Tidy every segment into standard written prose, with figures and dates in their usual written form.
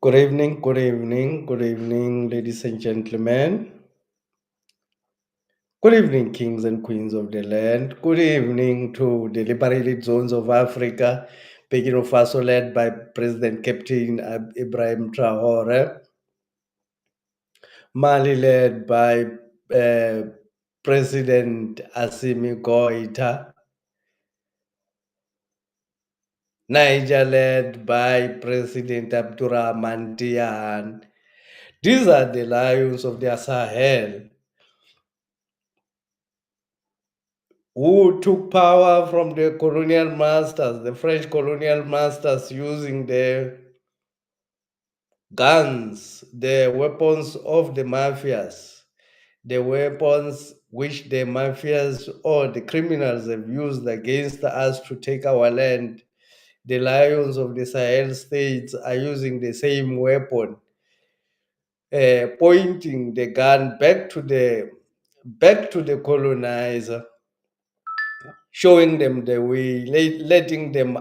Good evening, ladies and gentlemen. Good evening, kings and queens of the land. Good evening to the liberated zones of Africa, Burkina Faso led by President Captain Ibrahim Traore, Mali led by uh, President Assimi Goita, Niger led by President Abdurrahman Tian. These are the lions of the Sahel who took power from the colonial masters, the French colonial masters, using the guns, the weapons of the mafias, the weapons which the mafias or the criminals have used against us to take our land. The lions of the Sahel states are using the same weapon, pointing the gun back to the colonizer, showing them the way, letting them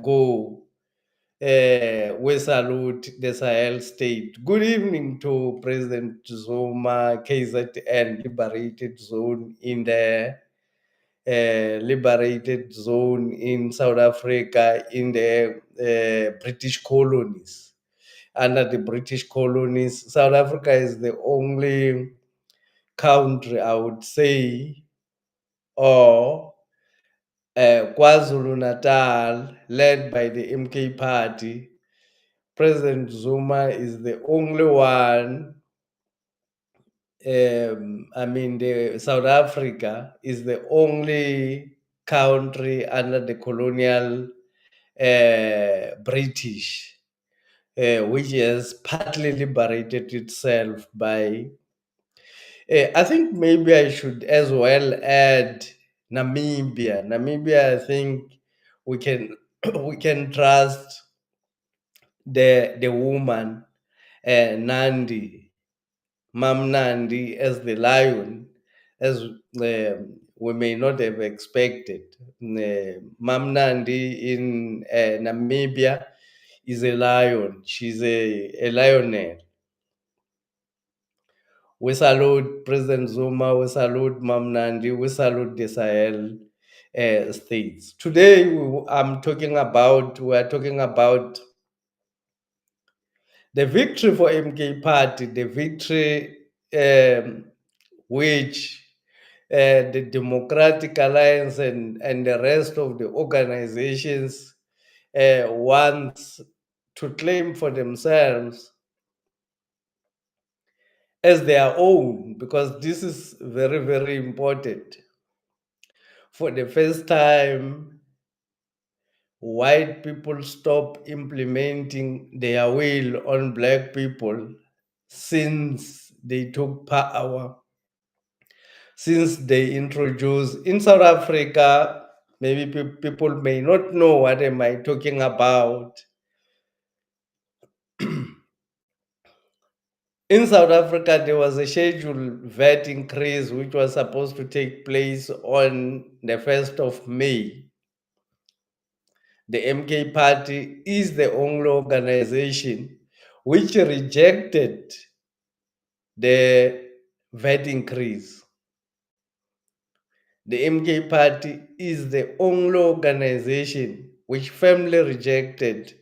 go. We salute the Sahel state. Good evening to President Zuma, KZN liberated zone in the liberated zone in South Africa in the British colonies. Under the British colonies, South Africa is the only country, I would say, or KwaZulu Natal, led by the MK party. President Zuma is the only one. The South Africa is the only country under the colonial British, which has partly liberated itself by. I think maybe I should as well add Namibia. Namibia, I think we can we can trust the woman Nandi, Mam Nandi, as the lion, as we may not have expected. Mam Nandi in Namibia is a lion. She's a lioness. We salute President Zuma, we salute Mam Nandi, we salute the Sahel states. Today, we are talking about the victory for MK Party, the victory which the Democratic Alliance and the rest of the organizations want to claim for themselves as their own, because this is very, very important. For the first time, white people stop implementing their will on black people since they took power, since they introduced in South Africa. Maybe people may not know what am I talking about. In South Africa, there was a scheduled VAT increase which was supposed to take place on the 1st of May. The MK Party is the only organization which rejected the VAT increase. The MK Party is the only organization which firmly rejected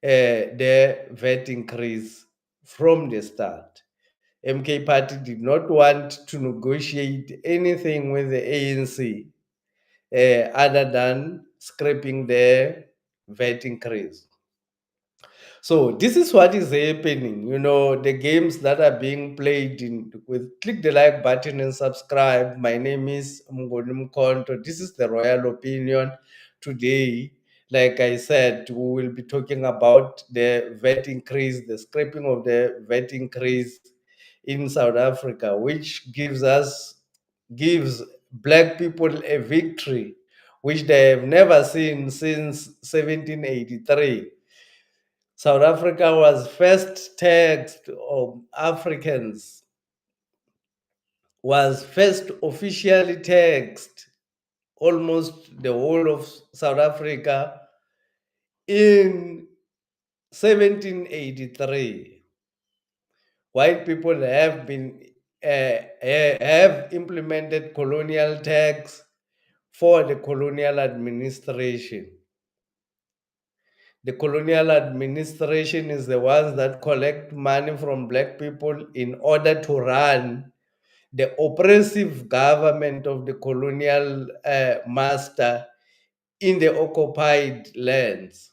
the VAT increase from the start. MK Party did not want to negotiate anything with the ANC other than scrapping the VAT increase. So this is what is happening. The games that are being played with click the like button and subscribe. My name is Mngoni Mkonto. This is the Royal Opinion. Today, like I said, we will be talking about the VAT increase, the scrapping of the VAT increase in South Africa, which gives black people a victory which they have never seen since 1783. South Africa was first taxed, or Africans was first officially taxed, almost the whole of South Africa, in 1783, white people have implemented colonial tax for the colonial administration. The colonial administration is the ones that collect money from black people in order to run the oppressive government of the colonial master in the occupied lands.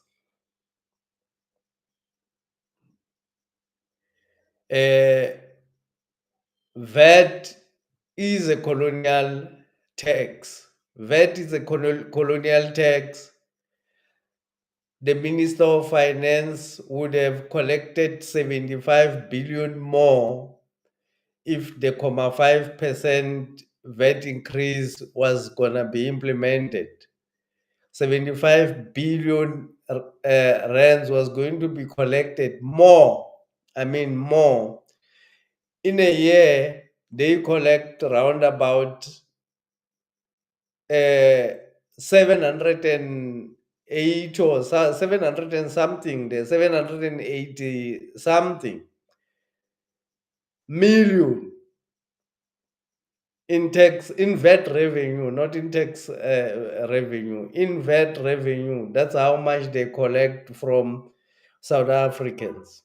Uh, VAT is a colonial tax. VAT is a colonial tax. The Minister of Finance would have collected 75 billion more if the 0.5% VAT increase was going to be implemented. 75 billion rands was going to be collected more. I mean, more. In a year, they collect around about 708 or 700 and something, the 780 something million in tax, in VAT revenue, not in tax revenue, in VAT revenue. That's how much they collect from South Africans.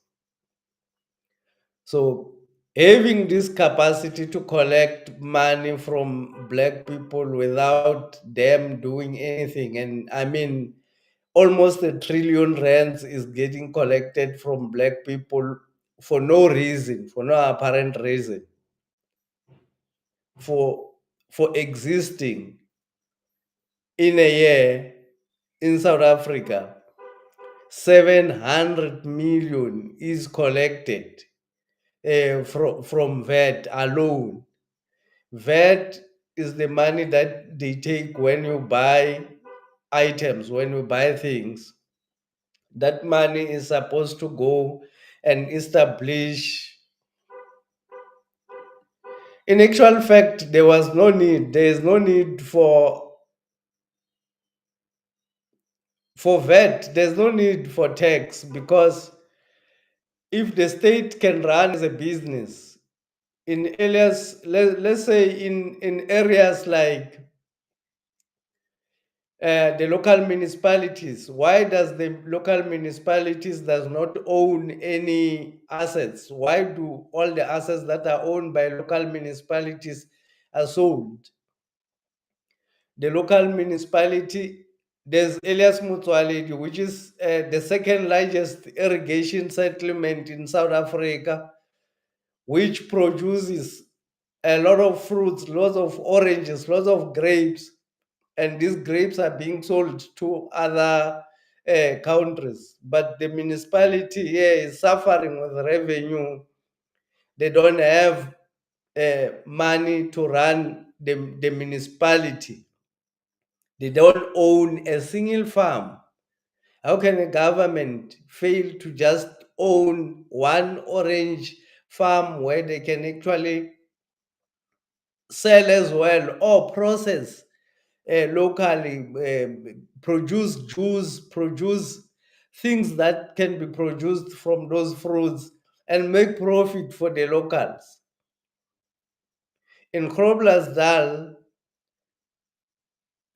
So having this capacity to collect money from black people without them doing anything, and I mean almost a trillion rands is getting collected from black people for no reason, for no apparent reason, for existing in a year in South Africa. 700 million is collected from VAT alone. VAT is the money that they take when you buy items, when you buy things. That money is supposed to go and establish. In actual fact, there is no need for VAT, there's no need for tax, because if the state can run as a business in areas, let's say in areas like the local municipalities, why does the local municipalities does not own any assets? Why do all the assets that are owned by local municipalities are sold? The local municipality, there's Elias Mutuality, which is the second largest irrigation settlement in South Africa, which produces a lot of fruits, lots of oranges, lots of grapes, and these grapes are being sold to other countries. But the municipality here is suffering with revenue. They don't have money to run the municipality. They don't own a single farm. How can a government fail to just own one orange farm where they can actually sell as well or process locally, produce juice, produce things that can be produced from those fruits and make profit for the locals? In Groblersdal,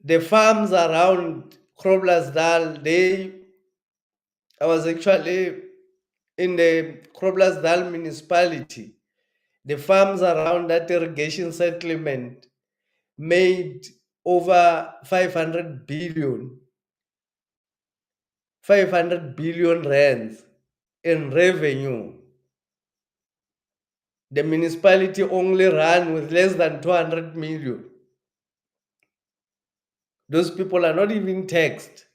the farms around Groblersdal, I was actually in the Groblersdal municipality. The farms around that irrigation settlement made over 500 billion rands in revenue. The municipality only ran with less than 200 million. Those people are not even taxed.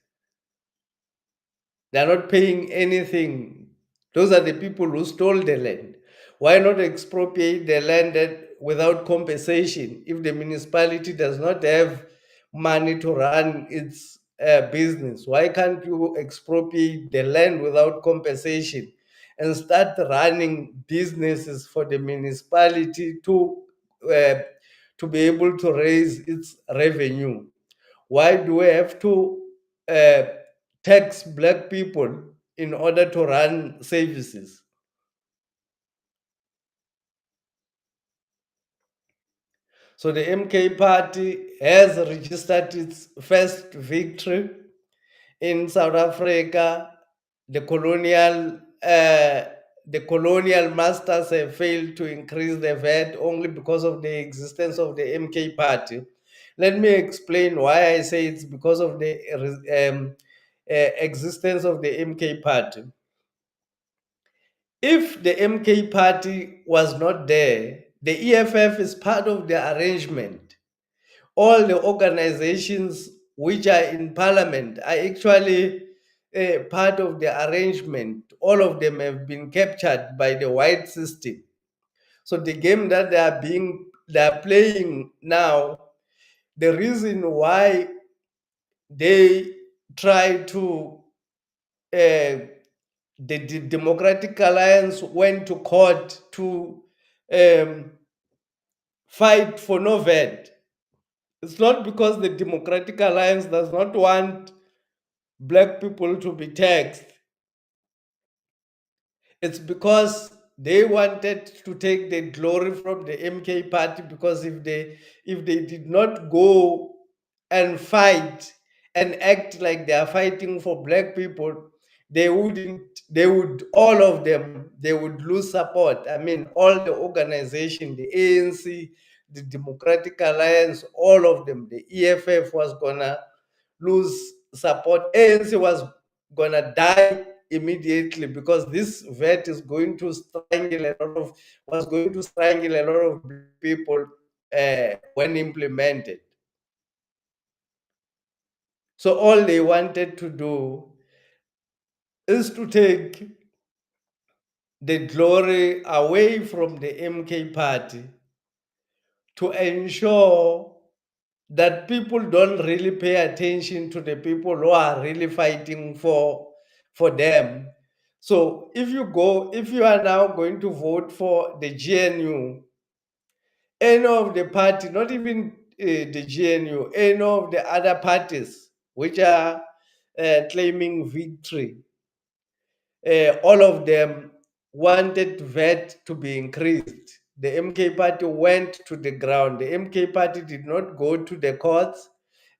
They are not paying anything. Those are the people who stole the land. Why not expropriate the land without compensation if the municipality does not have money to run its business? Why can't you expropriate the land without compensation and start running businesses for the municipality uh, to be able to raise its revenue? Why do we have to uh, tax black people in order to run services. So the MK party has registered its first victory in South Africa. The colonial uh, the colonial masters have failed to increase the VAT only because of the existence of the MK party. Let me explain why I say it's because of the existence of the MK party. If the MK party was not there, the EFF is part of the arrangement. All the organizations which are in parliament are actually part of the arrangement. All of them have been captured by the white system. So the game that they are playing now, the reason why they try to the Democratic Alliance went to court to um, fight for no VAT. It's not because the Democratic Alliance does not want black people to be taxed. It's because they wanted to take the glory from the MK party, because if they did not go and fight and act like they are fighting for black people, they would all of them they would lose support. I mean, all the organization, the ANC, the Democratic Alliance, all of them, the EFF was gonna lose support. ANC was gonna die immediately, because this vet is going to strangle a lot of was going to strangle a lot of people when implemented. So all they wanted to do is to take the glory away from the MK party, to ensure that people don't really pay attention to the people who are really fighting for them. So if you are now going to vote for the GNU, any of the party, not even the GNU, any of the other parties which are claiming victory, all of them wanted VAT to be increased. The MK party went to the ground. The MK party did not go to the courts.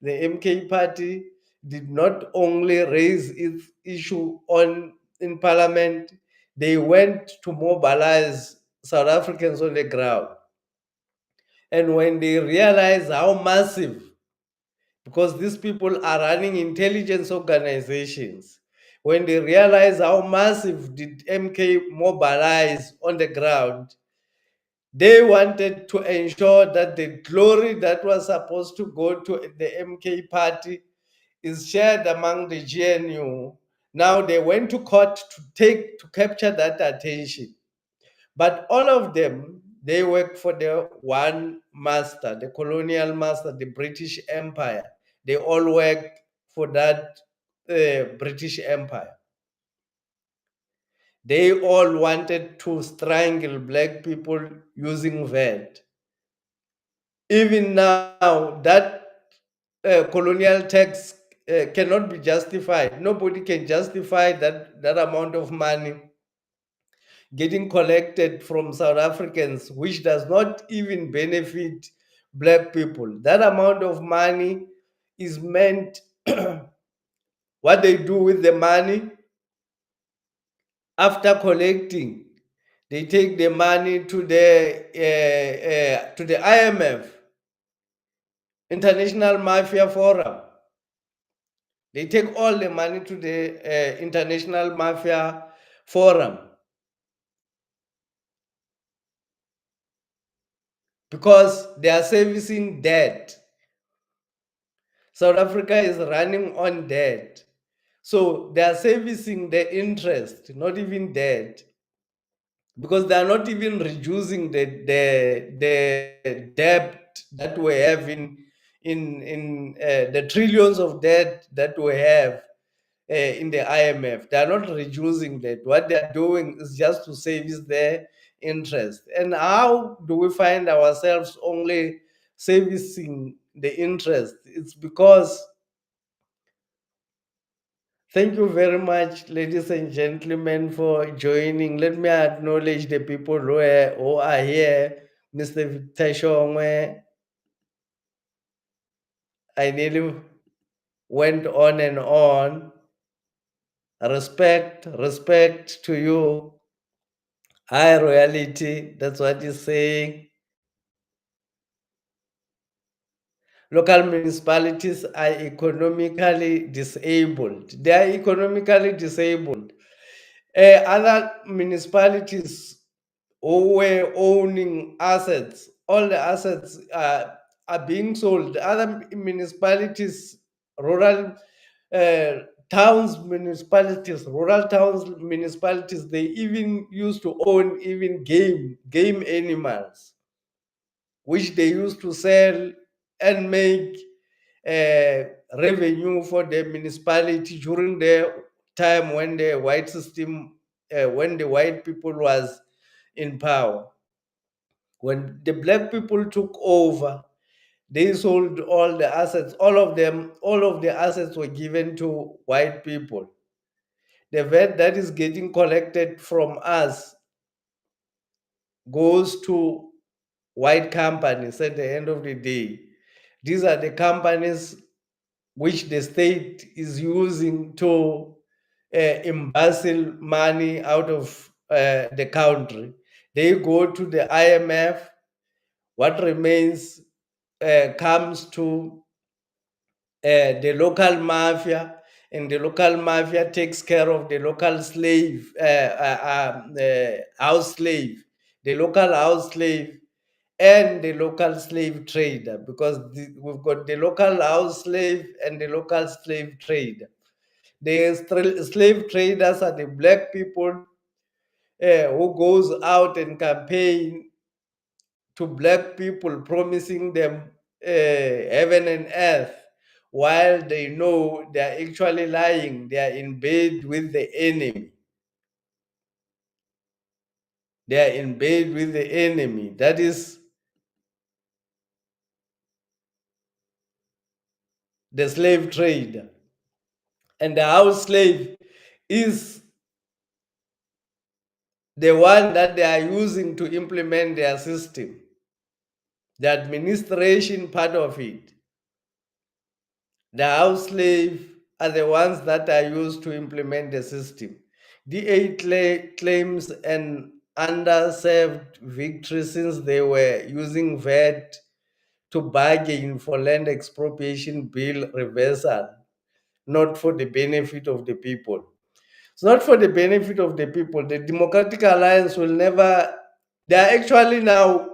The MK party did not only raise its issue on in parliament, they went to mobilize South Africans on the ground. And when they realized how massive, because these people are running intelligence organizations, when they realize how massive did MK mobilize on the ground, they wanted to ensure that the glory that was supposed to go to the MK party is shared among the GNU. Now they went to court to capture that attention. But all of them, they work for the one master, the colonial master, the British Empire. They all work for that British Empire. They all wanted to strangle black people using VAT. Even now, that colonial tax cannot be justified. Nobody can justify that amount of money getting collected from South Africans, which does not even benefit black people. That amount of money is meant, what they do with the money after collecting, they take the money to the IMF, International Mafia Forum. They take all the money to the International Mafia Forum, because they are servicing debt. South Africa is running on debt. So they are servicing the interest, not even debt, because they are not even reducing the debt that we have in the trillions of debt that we have in the IMF. They are not reducing that. What they are doing is just to service their interest. And how do we find ourselves only servicing the interest? It's because Thank you very much, ladies and gentlemen, for joining. Let me acknowledge the people who are here. Mr. Victor Shongwe, I nearly went on and on. Respect to you. High royalty, that's what he's saying. Local municipalities are economically disabled. They are economically disabled. Other municipalities who were owning assets, all the assets are being sold. Other municipalities, rural uh, towns, municipalities, rural towns, municipalities, they even used to own even game animals, which they used to sell and make uh, revenue for the municipality during the time when the white system, when the white people was in power. When the black people took over, they sold all the assets, all of them, all of the assets were given to white people. The VAT that is getting collected from us goes to white companies at the end of the day. These are the companies which the state is using to embezzle money out of the country. They go to the IMF. What remains comes to the local mafia, and the local mafia takes care of the local slave, house slave, the local house slave, and the local slave trader, because we've got the local house slave and the local slave trader. The slave traders are the black people who goes out and campaign to black people, promising them heaven and earth, while they know they are actually lying. They are in bed with the enemy. They are in bed with the enemy. That is the slave trade. And the house slave is the one that they are using to implement their system, the administration part of it. The house slave are the ones that are used to implement the system. DA claims an underserved victory since they were using VAT to bargain for land expropriation bill reversal, not for the benefit of the people. It's not for the benefit of the people. The Democratic Alliance will never, they are actually now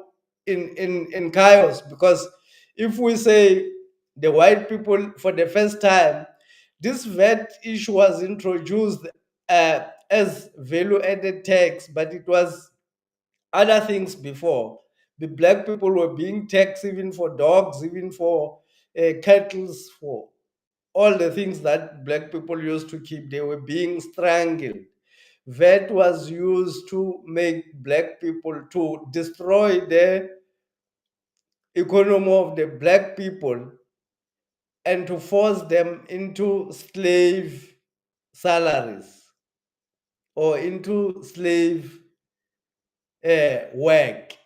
in chaos, because if we say the white people for the first time, this VAT issue was introduced as value added tax, but it was other things before. The black people were being taxed even for dogs, even for cattle, for all the things that black people used to keep. They were being strangled. VAT was used to make black people, to destroy the economy of the black people and to force them into slave salaries or into slave work.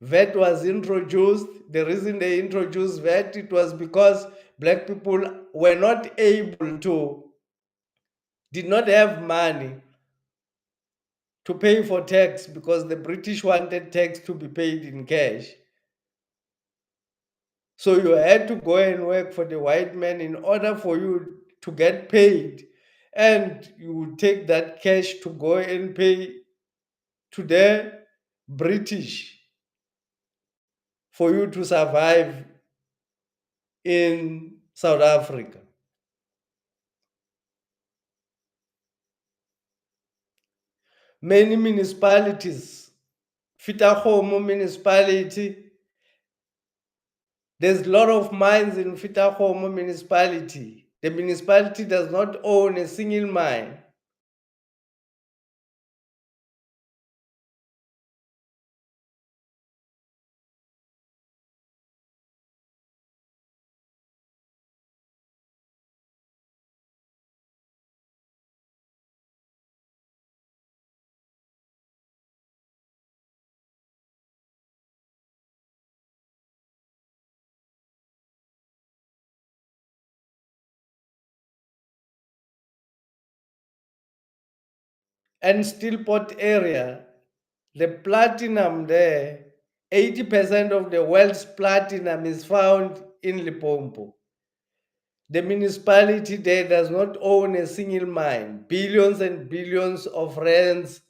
VAT was introduced. The reason they introduced VAT, it was because black people were not able to, did not have money to pay for tax, because the British wanted tax to be paid in cash. So you had to go and work for the white man in order for you to get paid. And you would take that cash to go and pay to the British for you to survive in South Africa. Many municipalities, Fitahomo municipality, there's a lot of mines in Fitahomo municipality. The municipality does not own a single mine. and Steelport area, the platinum there, 80% of the world's platinum is found in Limpopo. The municipality there does not own a single mine. Billions and billions of rands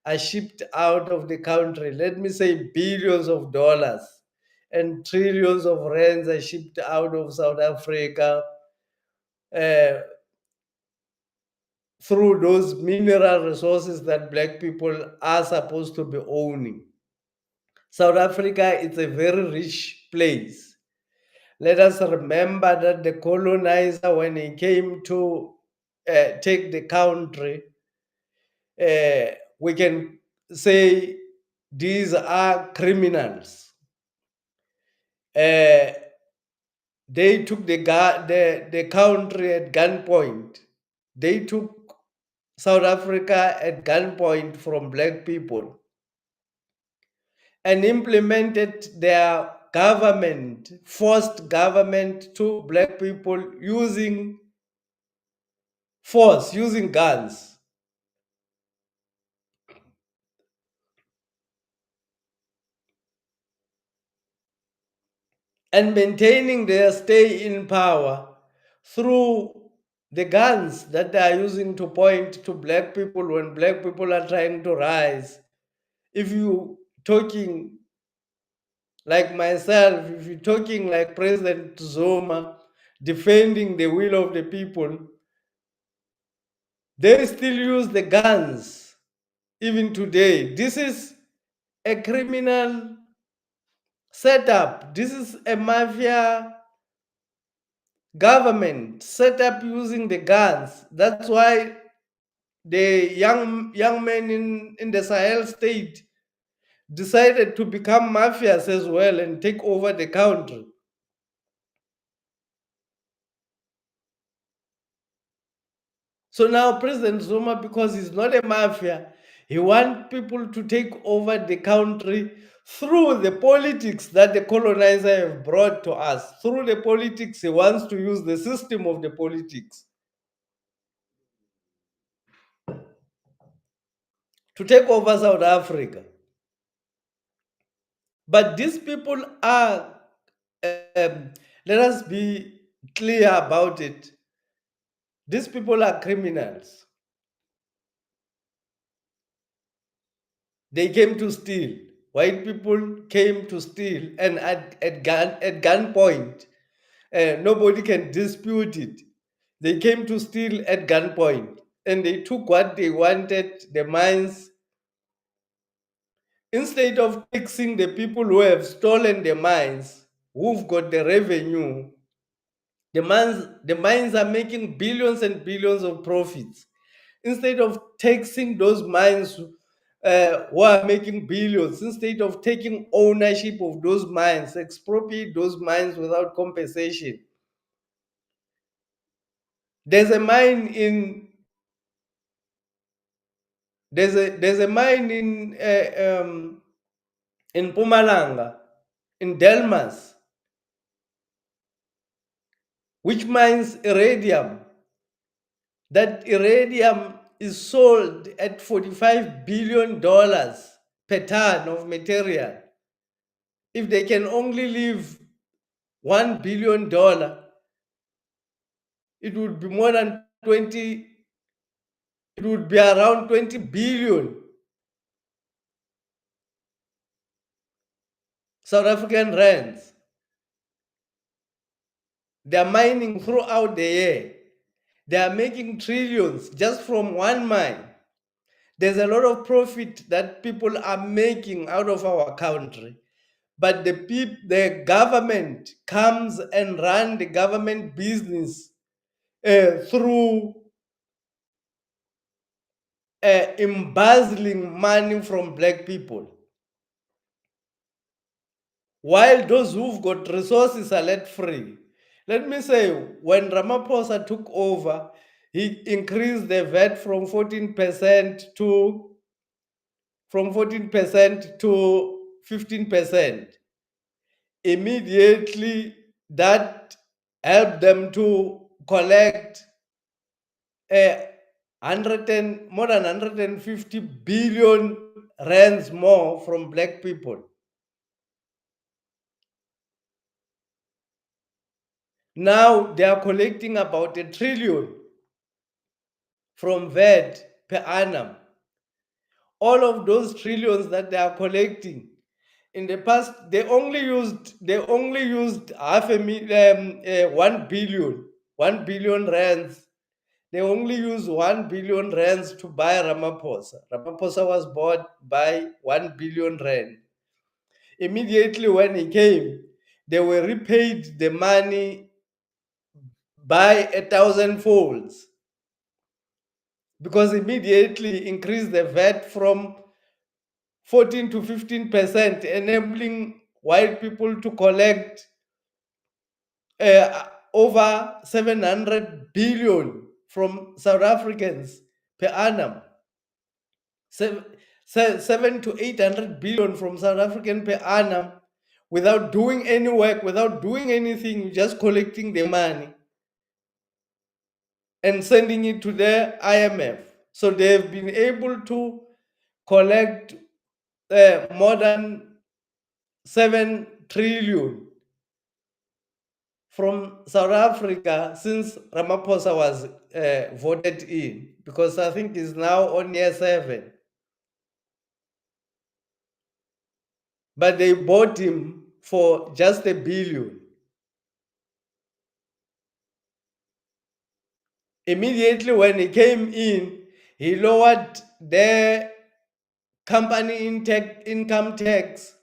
are shipped out of the country. Let me say billions of dollars and trillions of rands are shipped out of South Africa uh, through those mineral resources that black people are supposed to be owning. South Africa is a very rich place. Let us remember that the colonizer, when he came to take the country, we can say these are criminals. Uh, they took the country at gunpoint. They took South Africa at gunpoint from black people and implemented their government, forced government to black people using force, using guns. And maintaining their stay in power through the guns that they are using to point to black people when black people are trying to rise. If you talking like myself, if you're talking like President Zuma, defending the will of the people, they still use the guns even today. This is a criminal setup. This is a mafia government set up using the guns. That's why the young men in the Sahel state decided to become mafias as well and take over the country. So now President Zuma, because he's not a mafia, he wants people to take over the country through the politics that the colonizer have brought to us. Through the politics, he wants to use the system of the politics to take over South Africa. But these people are, let us be clear about it. These people are criminals. They came to steal. White people came to steal, and at gunpoint, nobody can dispute it. They came to steal at gunpoint, and they took what they wanted, the mines. Instead of taxing the people who have stolen the mines, who've got the revenue, the mines are making billions and billions of profits. Instead of taxing those mines who are making billions, instead of taking ownership of those mines, expropriate those mines without compensation. There's a mine in there's a mine in Pumalanga, in Delmas, which mines iridium. That iridium is sold at $45 billion per ton of material. If they can only leave $1 billion, it would be more than 20, it would be around 20 billion South African rands. They are mining throughout the year. They are making trillions just from one mine. There's a lot of profit that people are making out of our country. But the government comes and run the government business through embezzling money from black people, while those who've got resources are let free. Let me say, when Ramaphosa took over, he increased the VAT from 14% to 15%. Immediately, that helped them to collect more than 150 billion rands more from black people. Now they are collecting about 1 trillion from VAT per annum. All of those trillions that they are collecting, in the past they only used 1 billion rands. They only used 1 billion rands to buy Ramaphosa. Ramaphosa was bought by 1 billion rand. Immediately when he came, they were repaid the money by 1,000 folds, because immediately increased the VAT from 14 to 15%, enabling white people to collect over 700 billion from South Africans per annum. 7 to 800 billion from South African per annum, without doing any work, without doing anything, just collecting the money and sending it to the IMF. So they've been able to collect more than 7 trillion from South Africa since Ramaphosa was voted in, because I think he's now on year 7. But they bought him for just 1 billion. Immediately when he came in, he lowered the income tax,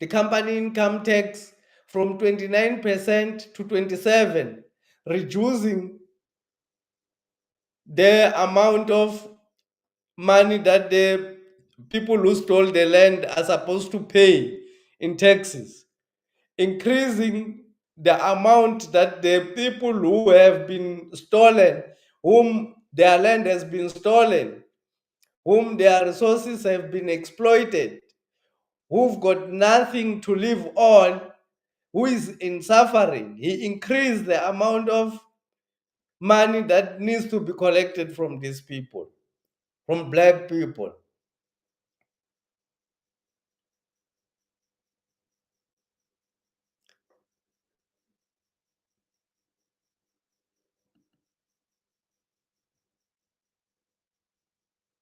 the company income tax from 29% to 27%, reducing the amount of money that the people who stole the land are supposed to pay in taxes, increasing the amount that the people who have been stolen, whom their land has been stolen, whom their resources have been exploited, who've got nothing to live on, who is in suffering. He increased the amount of money that needs to be collected from these people, from black people.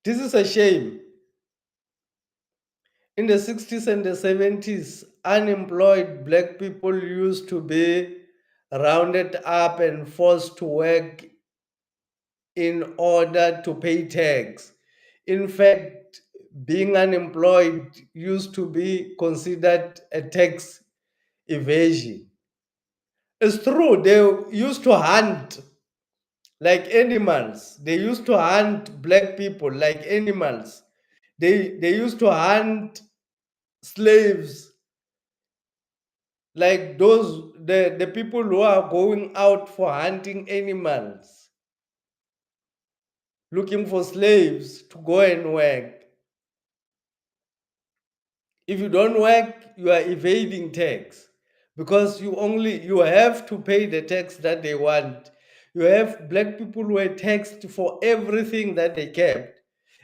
This is a shame. In the 60s and the 70s, unemployed black people used to be rounded up and forced to work in order to pay tax. In fact, being unemployed used to be considered a tax evasion. It's true, they used to hunt like animals. They used to hunt black people like animals. They used to hunt slaves, like the people who are going out for hunting animals, looking for slaves to go and work. If you don't work, you are evading tax, because you have to pay the tax that they want. You have black people who were taxed for everything that they kept.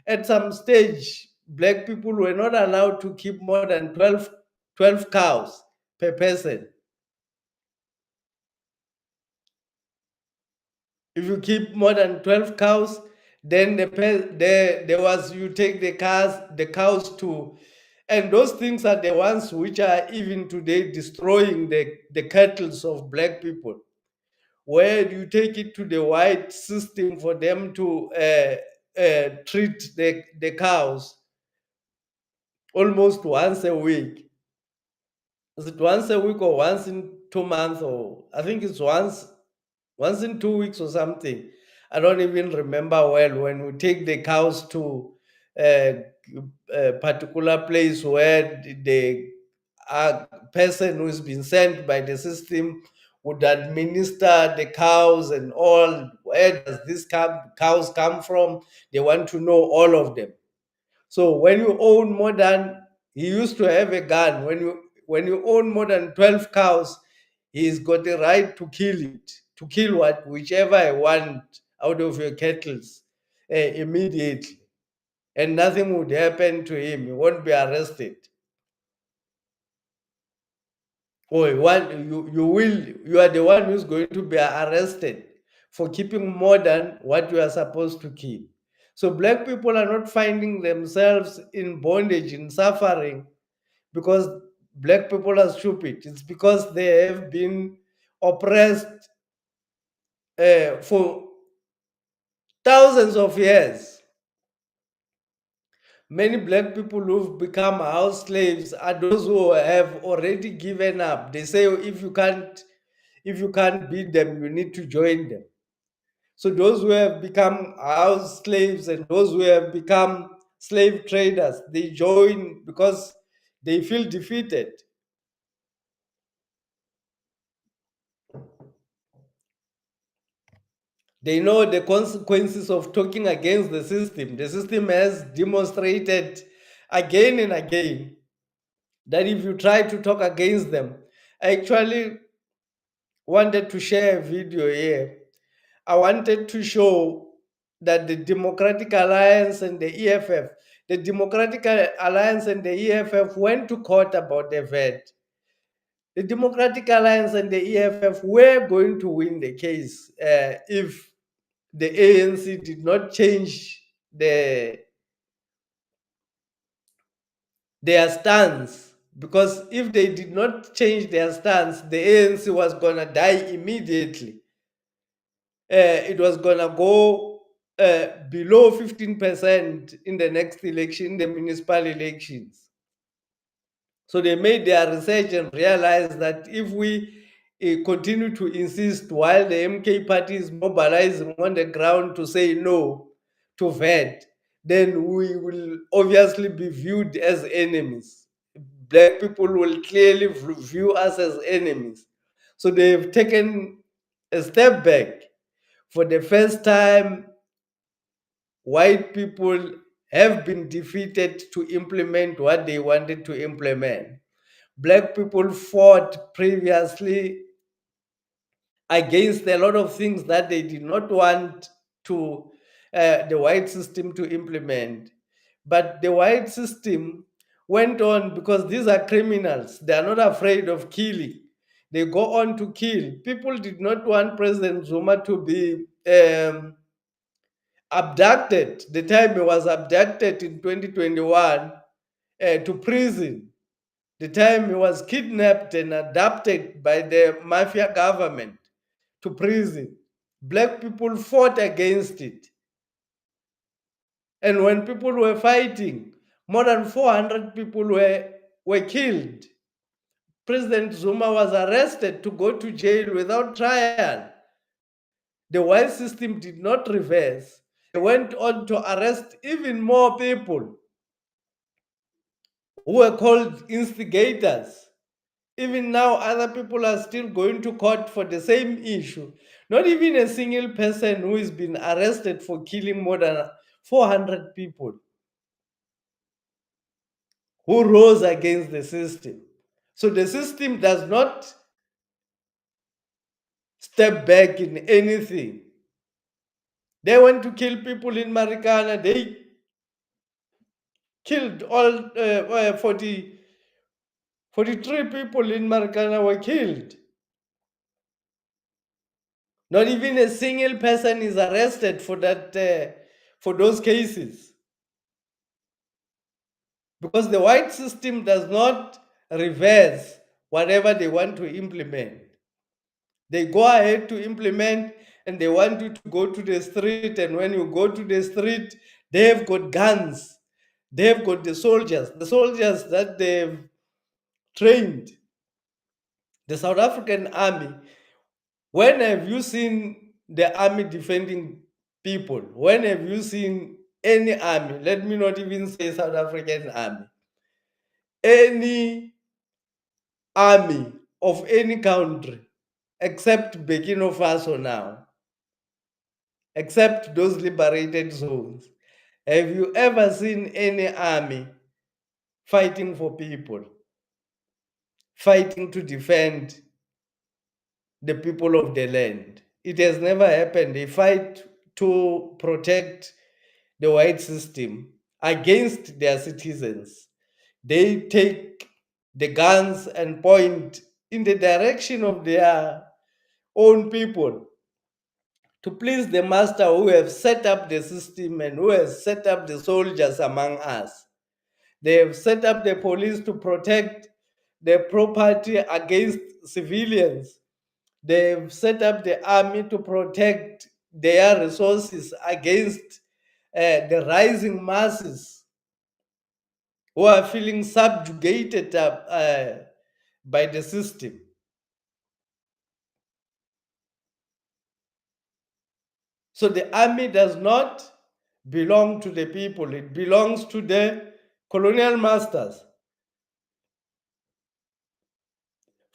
At some stage, black people were not allowed to keep more than 12 cows per person. If you keep more than 12 cows, then there was, you take the cows to, and those things are the ones which are even today destroying the cattle of black people. Where you take it to the white system for them to treat the cows almost once a week. Is it once a week or once in 2 months? Or I think it's once in 2 weeks or something. I don't even remember well. When we take the cows to a, a particular place where the person who's been sent by the system would administer the cows and all. Where does cows come from? They want to know all of them. So when you own more than, he used to have a gun. When you own more than 12 cows, he's got the right to kill it, to kill whichever out of your kettles immediately, and nothing would happen to him. He won't be arrested. Or you are the one who's going to be arrested for keeping more than what you are supposed to keep. So black people are not finding themselves in bondage, in suffering, because black people are stupid. It's because they have been oppressed for thousands of years. Many black people who've become house slaves are those who have already given up. They say if you can't beat them, you need to join them. So those who have become house slaves and those who have become slave traders, they join because they feel defeated. They know the consequences of talking against the system. The system has demonstrated again and again that if you try to talk against them, I actually wanted to share a video here. I wanted to show that the Democratic Alliance and the Democratic Alliance and the EFF went to court about the VAT. The Democratic Alliance and the EFF were going to win the case if the ANC did not change their stance. Because if they did not change their stance, the ANC was going to die immediately. It was going to go below 15% in the next election, in the municipal elections. So they made their research and realized that if we continue to insist while the MK party is mobilizing on the ground to say no to VAT, then we will obviously be viewed as enemies. Black people will clearly view us as enemies. So they've taken a step back. For the first time, white people have been defeated to implement what they wanted to implement. Black people fought previously against a lot of things that they did not want to the white system to implement. But the white system went on because these are criminals. They are not afraid of killing. They go on to kill. People did not want President Zuma to be abducted. The time he was abducted in 2021 to prison, the time he was kidnapped and adopted by the mafia government to prison, black people fought against it. And when people were fighting, more than 400 people were killed. President Zuma was arrested to go to jail without trial. The white system did not reverse. They went on to arrest even more people who were called instigators. Even now, other people are still going to court for the same issue. Not even a single person who has been arrested for killing more than 400 people who rose against the system. So the system does not step back in anything. They went to kill people in Marikana. They killed all 43 people in Marikana were killed. Not even a single person is arrested for for those cases. Because the white system does not reverse whatever they want to implement. They go ahead to implement and they want you to go to the street. And when you go to the street, they have got guns. They have got the soldiers that they've trained, the South African army. When have you seen the army defending people? When have you seen any army? Let me not even say South African army. Any army of any country except Burkina Faso now, except those liberated zones. Have you ever seen any army fighting for people, fighting to defend the people of the land? It has never happened. They fight to protect the white system against their citizens. They take the guns and point in the direction of their own people to please the master who have set up the system and who has set up the soldiers among us. They have set up the police to protect their property against civilians. They have set up the army to protect their resources against the rising masses who are feeling subjugated by the system. So the army does not belong to the people, it belongs to the colonial masters.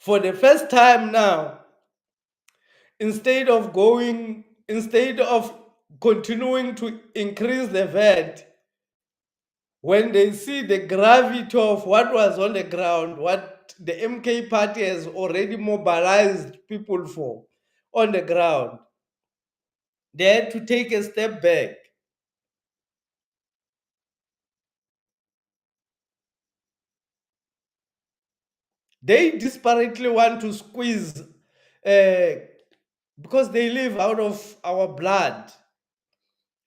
For the first time now, instead of continuing to increase the VAT, when they see the gravity of what was on the ground, what the MK party has already mobilized people for on the ground, they had to take a step back. They desperately want to squeeze because they live out of our blood.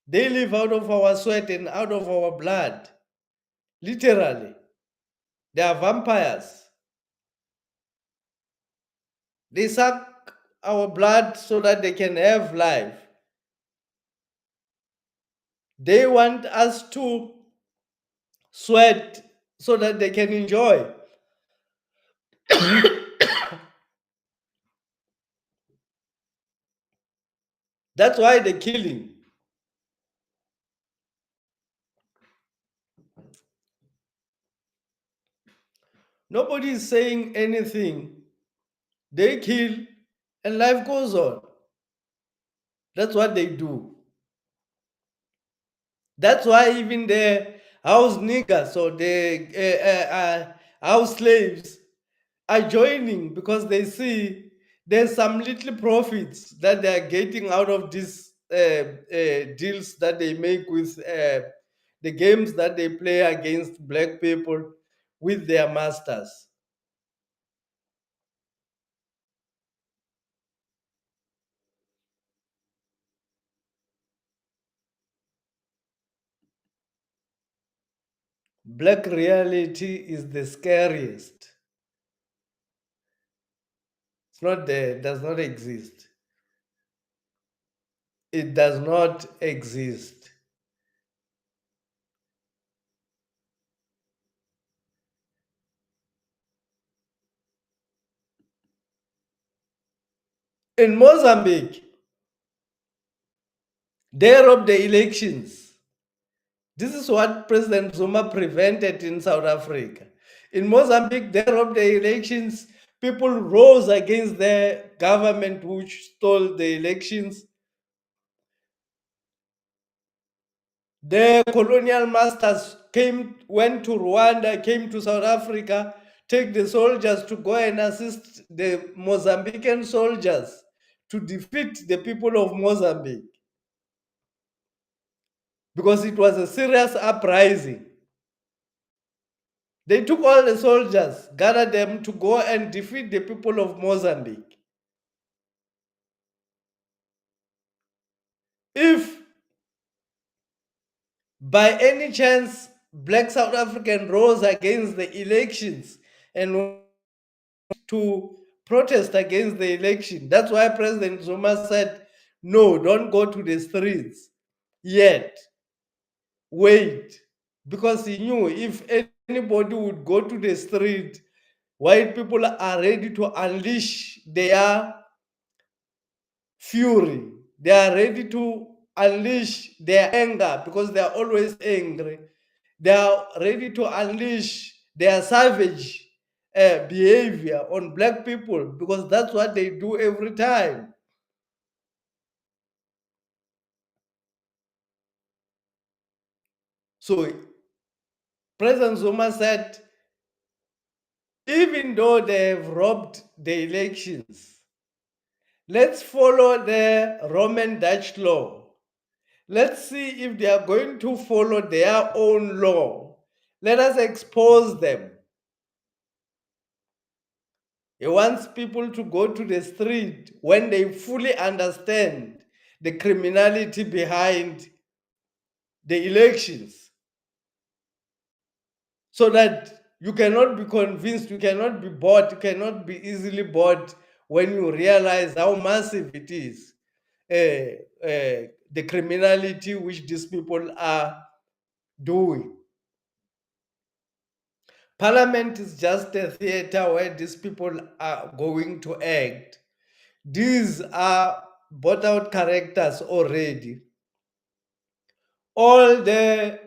They live out of our sweat and out of our blood. Literally. They are vampires. They suck our blood so that they can have life. They want us to sweat so that they can enjoy. That's why they're killing. Nobody is saying anything. They kill and life goes on. That's what they do. That's why even the house niggers or the house slaves are joining, because they see there's some little profits that they are getting out of these deals that they make with the games that they play against black people with their masters. Black reality is the scariest. It's not there, it does not exist. It does not exist. In Mozambique, they robbed the elections. This is what President Zuma prevented in South Africa. In Mozambique, they robbed the elections. People rose against the government which stole the elections. The colonial masters went to Rwanda, came to South Africa, take the soldiers to go and assist the Mozambican soldiers to defeat the people of Mozambique, because it was a serious uprising. They took all the soldiers, gathered them to go and defeat the people of Mozambique. If by any chance black South African rose against the elections and to protest against the election, that's why President Zuma said, no, don't go to the streets yet. Wait. Because he knew if anybody would go to the street, white people are ready to unleash their fury. They are ready to unleash their anger because they are always angry. They are ready to unleash their savage behavior on black people because that's what they do every time. So President Zuma said, even though they have robbed the elections, let's follow the Roman Dutch law. Let's see if they are going to follow their own law. Let us expose them. He wants people to go to the street when they fully understand the criminality behind the elections, so that you cannot be convinced, you cannot be bought, you cannot be easily bought when you realize how massive it is, the criminality which these people are doing. Parliament is just a theater where these people are going to act. These are bought out characters already. All the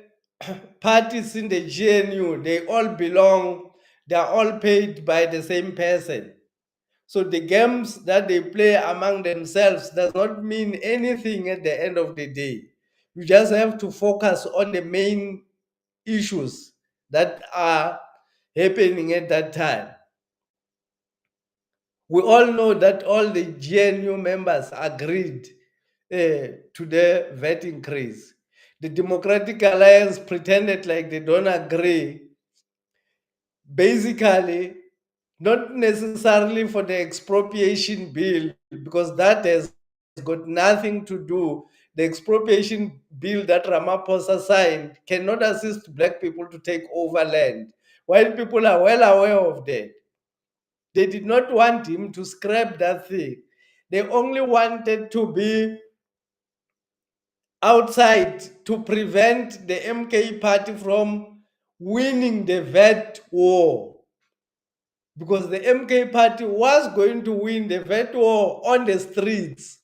parties in the GNU, they all belong, they are all paid by the same person. So the games that they play among themselves does not mean anything at the end of the day. You just have to focus on the main issues that are happening at that time. We all know that all the GNU members agreed to the VAT increase. The Democratic Alliance pretended like they don't agree, basically, not necessarily for the expropriation bill, because that has got nothing to do. The expropriation bill that Ramaphosa signed cannot assist black people to take over land. While people are well aware of that, they did not want him to scrap that thing. They only wanted to be outside to prevent the MK party from winning the VAT war. Because the MK party was going to win the VAT war on the streets.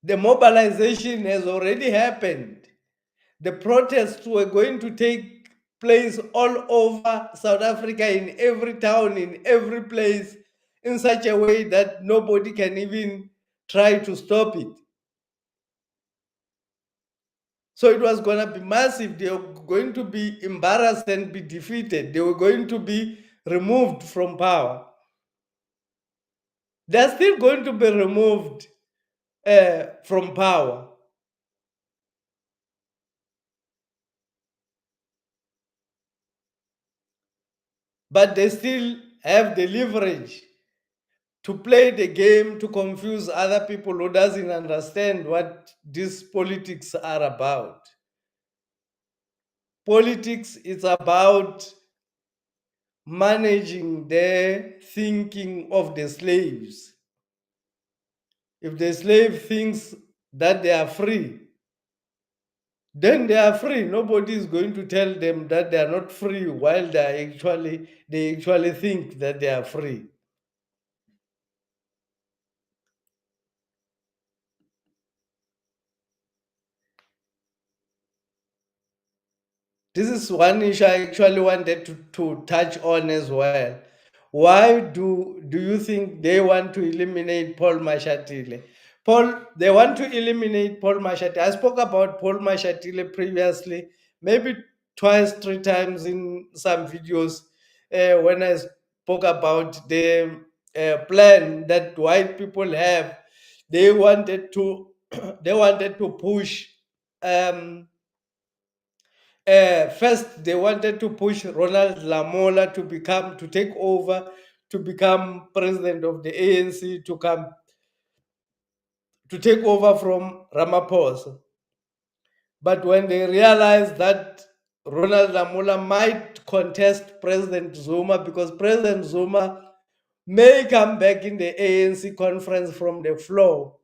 The mobilization has already happened. The protests were going to take place all over South Africa, in every town, in every place, in such a way that nobody can even try to stop it. So it was going to be massive. They were going to be embarrassed and be defeated. They were going to be removed from power. They're still going to be removed from power. But they still have the leverage to play the game, to confuse other people who doesn't understand what these politics are about. Politics is about managing the thinking of the slaves. If the slave thinks that they are free, then they are free. Nobody is going to tell them that they are not free, while they actually think that they are free. This is one issue I actually wanted to touch on as well. Why do you think they want to eliminate Paul Mashatile? They want to eliminate Paul Mashatile. I spoke about Paul Mashatile previously, maybe twice, three times in some videos, when I spoke about the plan that white people have. They wanted to they wanted to push. First, they wanted to push Ronald Lamola to take over, to become president of the ANC, to take over from Ramaphosa. But when they realized that Ronald Lamola might contest President Zuma, because President Zuma may come back in the ANC conference from the floor,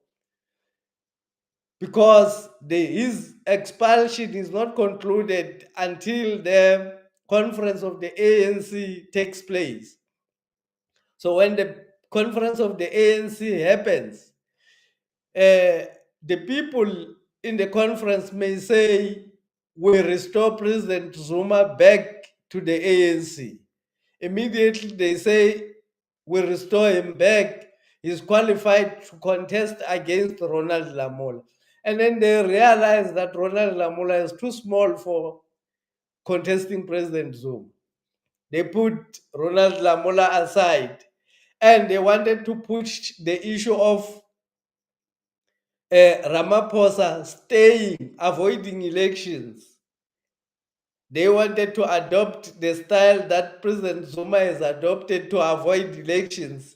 because his expulsion is not concluded until the conference of the ANC takes place. So when the conference of the ANC happens, the people in the conference may say, we restore President Zuma back to the ANC. Immediately they say, we restore him back. He's qualified to contest against Ronald Lamola. And then they realize that Ronald Lamola is too small for contesting President Zuma. They put Ronald Lamola aside, and they wanted to push the issue of Ramaphosa staying, avoiding elections. They wanted to adopt the style that President Zuma has adopted to avoid elections,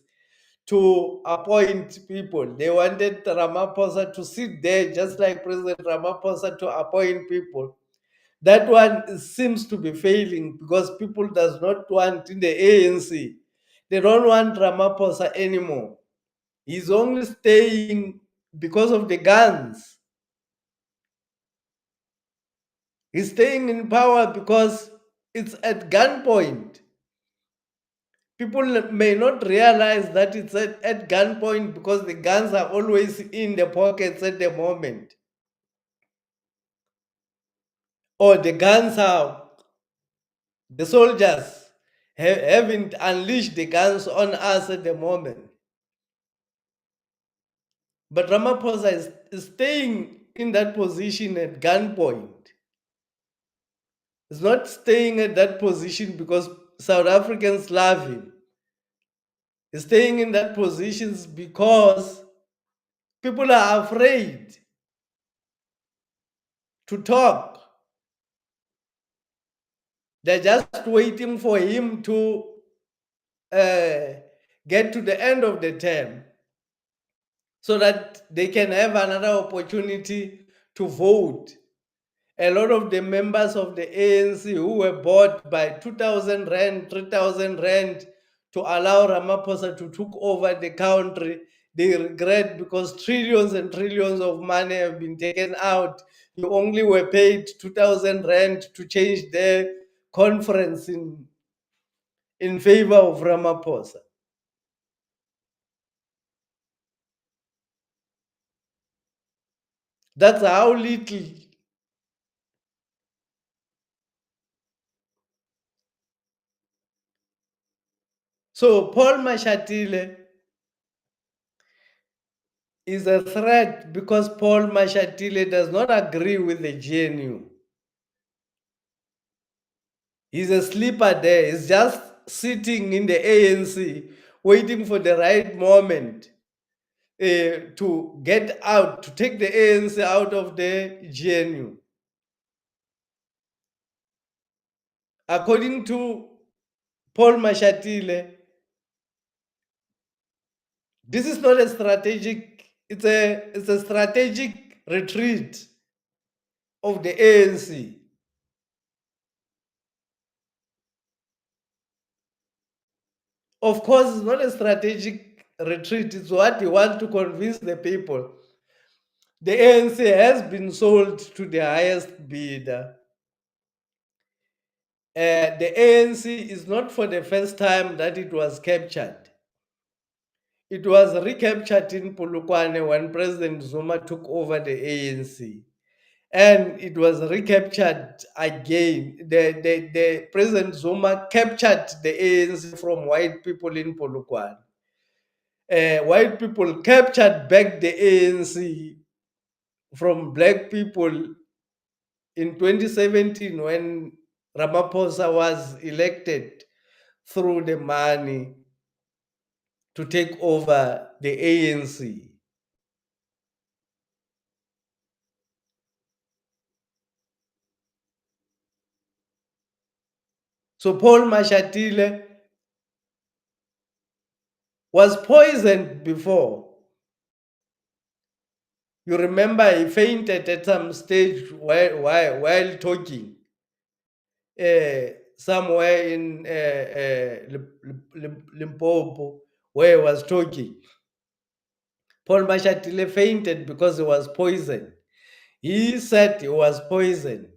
to appoint people. They wanted Ramaphosa to sit there just like President Ramaphosa to appoint people. That one seems to be failing because people does not want in the ANC. They don't want Ramaphosa anymore. He's only staying because of the guns. He's staying in power because it's at gunpoint. People may not realize that it's at gunpoint because the guns are always in the pockets at the moment. Or the guns are, the soldiers haven't unleashed the guns on us at the moment. But Ramaphosa is staying in that position at gunpoint. He's not staying at that position because South Africans love him. He's staying in that position because people are afraid to talk. They're just waiting for him to get to the end of the term so that they can have another opportunity to vote. A lot of the members of the ANC who were bought by 2,000 rand, 3,000 rand to allow Ramaphosa to take over the country, they regret because trillions and trillions of money have been taken out. You only were paid 2,000 rand to change their conference in favor of Ramaphosa. That's how little. So Paul Mashatile is a threat because Paul Mashatile does not agree with the GNU. He's a sleeper there. He's just sitting in the ANC, waiting for the right moment to get out, to take the ANC out of the GNU. According to Paul Mashatile, this is not a strategic, it's a strategic retreat of the ANC. Of course, it's not a strategic retreat. It's what he wants to convince the people. The ANC has been sold to the highest bidder. The ANC is not for the first time that it was captured. It was recaptured in Polokwane when President Zuma took over the ANC. And it was recaptured again. The President Zuma captured the ANC from white people in Polokwane. White people captured back the ANC from black people in 2017 when Ramaphosa was elected through the money to take over the ANC. So Paul Mashatile was poisoned before. You remember he fainted at some stage while talking somewhere in Limpopo where he was talking. Paul Mashatile fainted because he was poisoned. He said he was poisoned.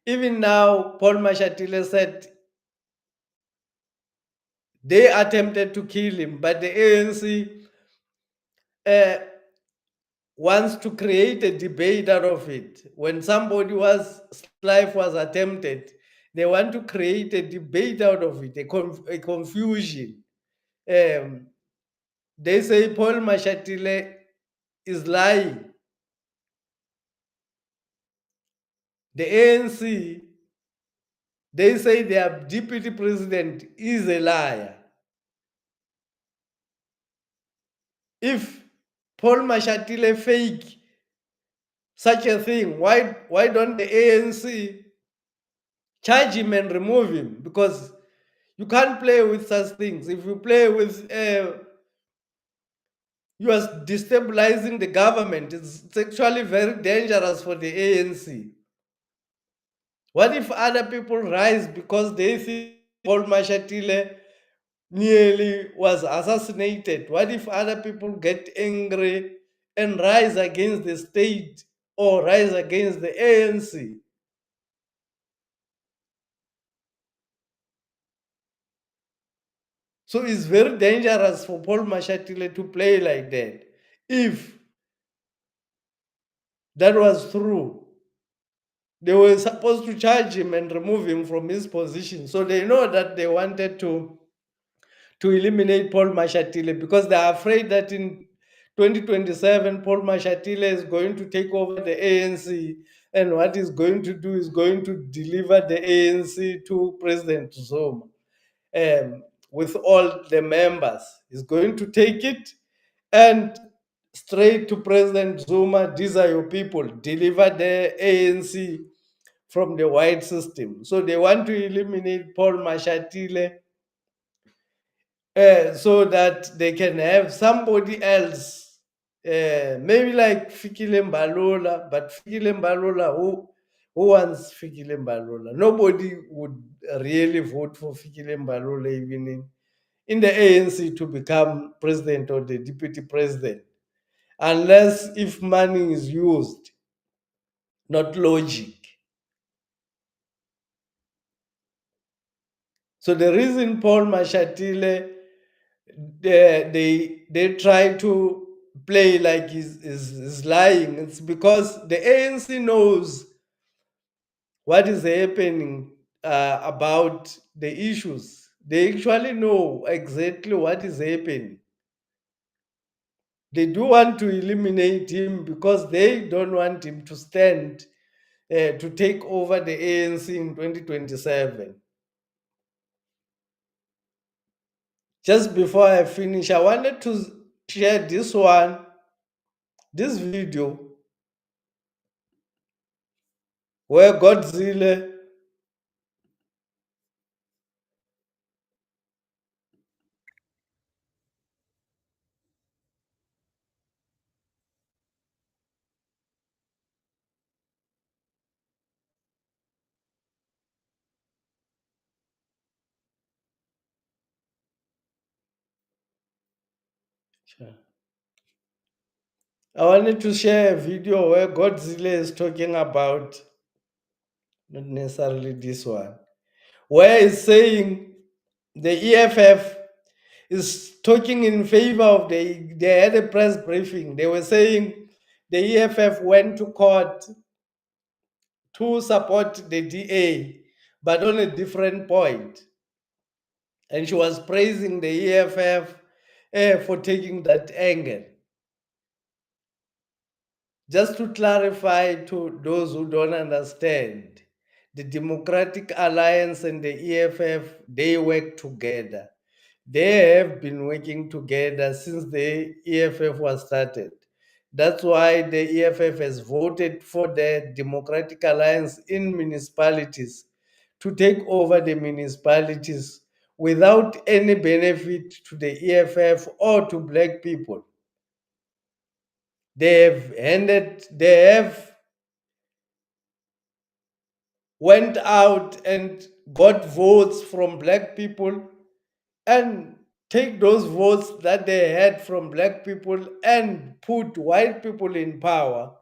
Even now, Paul Mashatile said they attempted to kill him, but the ANC uh, wants to create a debate out of it. When somebody's life was attempted, they want to create a debate out of it, a confusion. Um, they say Paul Mashatile is lying. The ANC, they say their deputy president is a liar. If Paul Mashatile fake such a thing? Why don't the ANC charge him and remove him? Because you can't play with such things. If you play with, you are destabilizing the government. It's actually very dangerous for the ANC. What if other people rise because they think Paul Mashatile nearly was assassinated? What if other people get angry and rise against the state or rise against the ANC? So it's very dangerous for Paul Mashatile to play like that. If that was true, they were supposed to charge him and remove him from his position. So they know that they wanted to eliminate Paul Mashatile because they are afraid that in 2027, Paul Mashatile is going to take over the ANC. And what he's going to do is going to deliver the ANC to President Zuma, with all the members. He's going to take it and straight to President Zuma. These are your people. Deliver the ANC from the white system. So they want to eliminate Paul Mashatile, so that they can have somebody else, maybe like Fikile Mbalola, but Fikile Mbalola, who wants Fikile Mbalola? Nobody would really vote for Fikile Mbalola, even in the ANC, to become president or the deputy president, unless if money is used, not logic. So the reason Paul Mashatile, they try to play like he's lying. It's because the ANC knows what is happening, about the issues. They actually know exactly what is happening. They do want to eliminate him because they don't want him to stand, to take over the ANC in 2027. Just before I finish, I wanted to share this video where Godzilla. Sure. I wanted to share a video where Godzilla is talking about, not necessarily this one, where he's saying the EFF is talking in favor of they had a press briefing. They were saying the EFF went to court to support the DA, but on a different point. And she was praising the EFF, for taking that angle. Just to clarify to those who don't understand, the Democratic Alliance and the EFF, they work together. They have been working together since the EFF was started. That's why the EFF has voted for the Democratic Alliance in municipalities to take over the municipalities without any benefit to the EFF or to black people. They have went out and got votes from black people and take those votes that they had from black people and put white people in power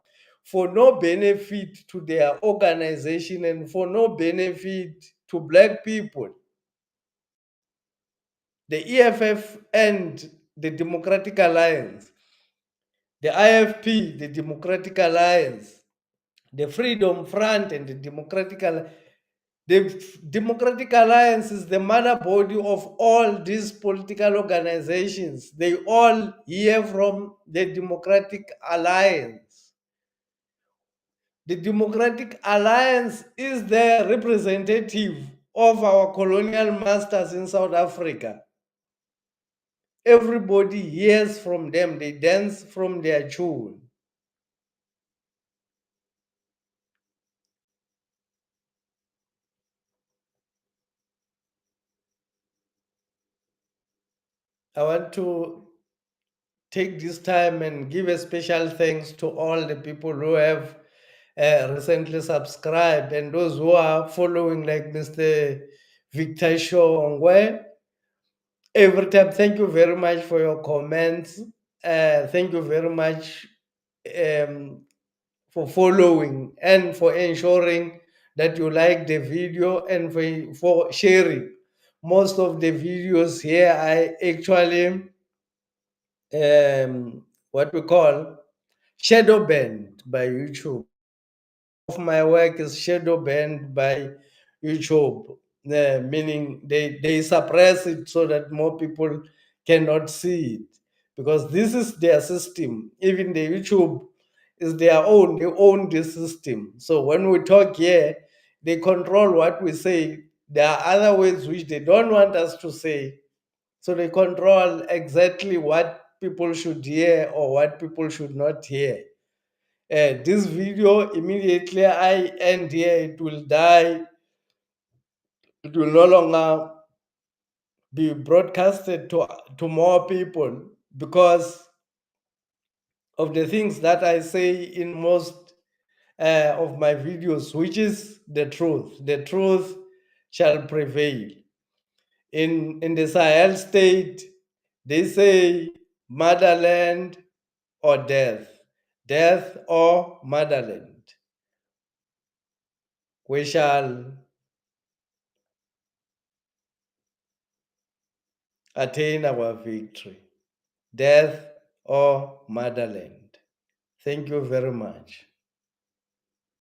for no benefit to their organization and for no benefit to black people. The EFF and the Democratic Alliance, the IFP, the Democratic Alliance, the Freedom Front, and the Democratic Alliance. The Democratic Alliance is the mother body of all these political organizations. They all hear from the Democratic Alliance. The Democratic Alliance is the representative of our colonial masters in South Africa. Everybody hears from them, they dance from their tune. I want to take this time and give a special thanks to all the people who have recently subscribed and those who are following, like Mr. Victor Shongwe. Every time, thank you very much for your comments. Thank you very much um, for following and for ensuring that you like the video and for sharing. Most of the videos here I actually what we call shadow banned by YouTube. Of my work is shadow banned by YouTube, meaning they suppress it so that more people cannot see it, because this is their system. Even the YouTube is their own, they own the system. So when we talk here, they control what we say. There are other ways which they don't want us to say, so they control exactly what people should hear or what people should not hear. This video, immediately I end here, it will die. It will no longer be broadcasted to more people because of the things that I say in most of my videos, which is the truth. The truth shall prevail. In the Sahel state, they say motherland or death, death or motherland. We shall attain our victory, death or motherland. Thank you very much.